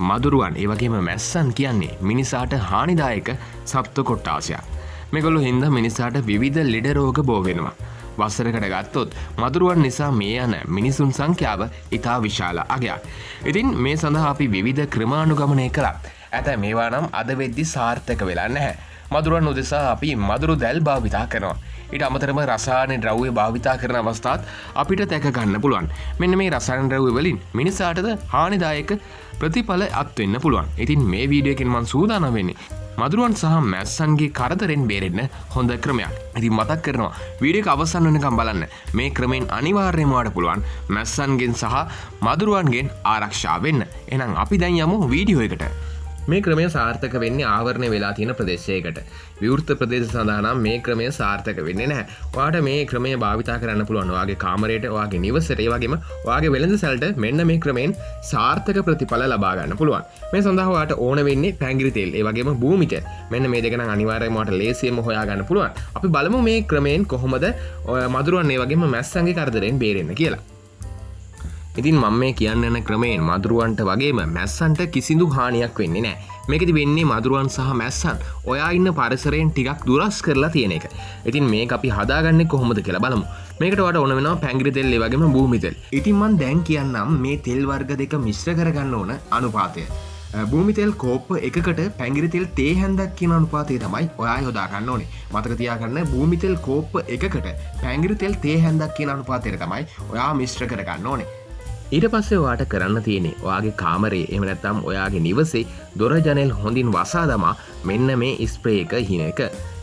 මදුරුවන් ඒ වගේම මැස්සන් කියන්නේ මිනිසාට හානිදායක සත්ත්ව කොට්ටාසයක්. මේගොල්ලෝ හින්දා මිනිසාට විවිධ ලෙඩ රෝග බෝ වෙනවා. වසරකට ගත්තොත් මදුරුවන් නිසා මේ යන මිනිසුන් සංඛ්‍යාව ඉතා විශාල අගයක්. ඉතින් මේ සඳහා අපි විවිධ ක්‍රමානුගමනය කළා. ඇතැම් මේවා නම් අද වෙද්දි සාර්ථක වෙලා නැහැ. මදුරුවන් උදෙසා අපි මදුරු දැල් භාවිතා කරනවා. ඊට අමතරව රසායන ද්‍රව්‍ය භාවිතා කරන අවස්ථාත් අපිට දැක ගන්න පුළුවන්. මෙන්න මේ රසායන ද්‍රව්‍ය වලින් මිනිසාටද හානිදායක ප්‍රතිඵල අත් වෙන්න පුළුවන්. ඉතින් මේ වීඩියෝ එකෙන් මම සූදානම් වෙන්නේ මදුරුවන් සහ මැස්සන්ගේ කරදරෙන් බේරෙන්න හොඳ ක්‍රමයක්. ඉතින් මතක් කරනවා වීඩියෝ එක අවසන් වෙනකම් බලන්න. මේ ක්‍රමෙන් අනිවාර්යයෙන්ම ඔයාලට පුළුවන් මැස්සන්ගෙන් සහ මදුරුවන්ගෙන් ආරක්ෂා වෙන්න. එහෙනම් අපි දැන් යමු වීඩියෝ එකට. මේ ක්‍රමය සාර්ථක වෙන්නේ ආවරණය වෙලා තියෙන ප්‍රදේශයකට. විවෘත ප්‍රදේශ සඳහා නම් මේ ක්‍රමය සාර්ථක වෙන්නේ නැහැ. ඔයාලට මේ ක්‍රමය භාවිතා කරන්න පුළුවන්. ඔයාගේ කාමරයට, ඔයාගේ නිවසට, ඒ වගේම ඔයාගේ වෙළඳ සැලට මෙන්න මේ ක්‍රමයෙන් සාර්ථක ප්‍රතිඵල ලබා ගන්න පුළුවන්. මේ සඳහා ඔයාලට ඕන වෙන්නේ පැංගිරි තෙල්, ඒ වගේම භූමි තෙල්. මෙන්න මේ දෙක නම් අනිවාර්යයෙන්ම ඔයාලට ලේසියෙන්ම හොයා ගන්න පුළුවන්. අපි බලමු මේ ක්‍රමයෙන් කොහොමද මදුරුවන් ඒ වගේම මැස්සන්ගේ කරදරෙන් බේරෙන්න කියලා. ඉතින් මම මේ කියන්න යන ක්‍රමයෙන් මදුරුවන්ට වගේම මැස්සන්ට කිසිදු හානියක් වෙන්නේ නැහැ. මේකෙදි වෙන්නේ මදුරුවන් සහ මැස්සන් ඔයා ඉන්න පරිසරයෙන් ටිකක් දුරස් කරලා තියෙන එක. ඉතින් මේක අපි හදාගන්නේ කොහොමද කියලා බලමු. මේකට ඔයාලට ඕන වෙනවා පැංගිරි තෙල්, ඒ වගේම භූමි තෙල්. ඉතින් මම දැන් කියන්නම් මේ තෙල් වර්ග දෙක මිශ්‍ර කරගන්න ඕන අනුපාතය. භූමි තෙල් කෝප්ප එකකට පැංගිරි තෙල් තේ හැන්දක් කියන අනුපාතය තමයි ඔයා යොදා ගන්න ඕනේ. මතක තියාගන්න භූමි තෙල් කෝප්ප එකකට පැංගිරි තෙල් තේ හැන්දක් කියන අනුපාතයට තමයි ඔයා මිශ්‍ර කරගන්න ඕනේ. ඊට පස්සේ ඔයාට කරන්න තියෙන්නේ ඔයාගේ කාමරේ එහෙම නැත්නම් ඔයාගේ නිවසේ දොර ජනෙල් හොඳින් වසා දමා මෙන්න මේ ස්ප්‍රේ එක ඉහින එක.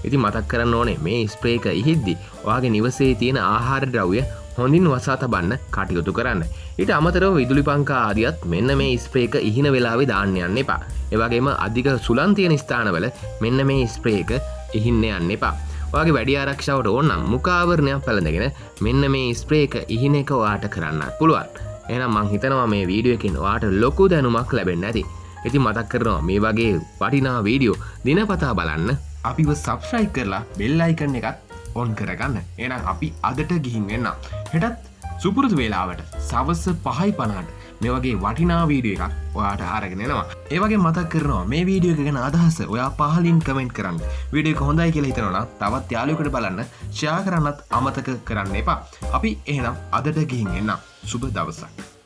ඉතින් මතක් කරන්න ඕනේ මේ ස්ප්‍රේ එක ඉහිද්දි ඔයාගේ නිවසේ තියෙන ආහාර ද්‍රව්‍ය හොඳින් වසා තබන්න කටයුතු කරන්න. ඊට අමතරව විදුලි පංකා ආදියත් මෙන්න මේ ස්ප්‍රේ එක ඉහින වෙලාවේ දාන්න යන්න එපා. ඒ වගේම අධික සුළං තියෙන ස්ථානවල මෙන්න මේ ස්ප්‍රේ එක ඉහින්න යන්න එපා. ඔයාගේ වැඩි ආරක්ෂාවට ඕන නම් මුඛ ආවරණයක් පැළඳගෙන මෙන්න මේ ස්ප්‍රේ එක ඉහින එක ඔයාට කරන්න පුළුවන්. එහෙනම් මං හිතනවා මේ වීඩියෝ එකෙන් ඔයාට ලොකු දැනුමක් ලැබෙන්න ඇති. ඉතින් මතක් කරනවා මේ වගේ වටිනා වීඩියෝ දිනපතා බලන්න අපිව සබ්ස්ක්‍රයිබ් කරලා බෙල් අයිකන් එකත් ඔන් කරගන්න. එහෙනම් අපි අදට ගිහින් එන්නම්. හෙටත් සුපුරුදු වේලාවට සවස් 5:50ට මේ වගේ වටිනා වීඩියෝ එකක් ඔයාට අරගෙන එනවා. ඒ වගේ මතක් කරනවා මේ වීඩියෝ එක ගැන අදහස ඔයා පහලින් කමෙන්ට් කරන්න. වීඩියෝ එක හොඳයි කියලා හිතනවා නම් තවත් යාළුවෙකුට බලන්න ෂෙයා කරන්නත් අමතක කරන්න එපා. අපි එහෙනම් අදට ගිහින් එන්නම්. සුබ දවසක්.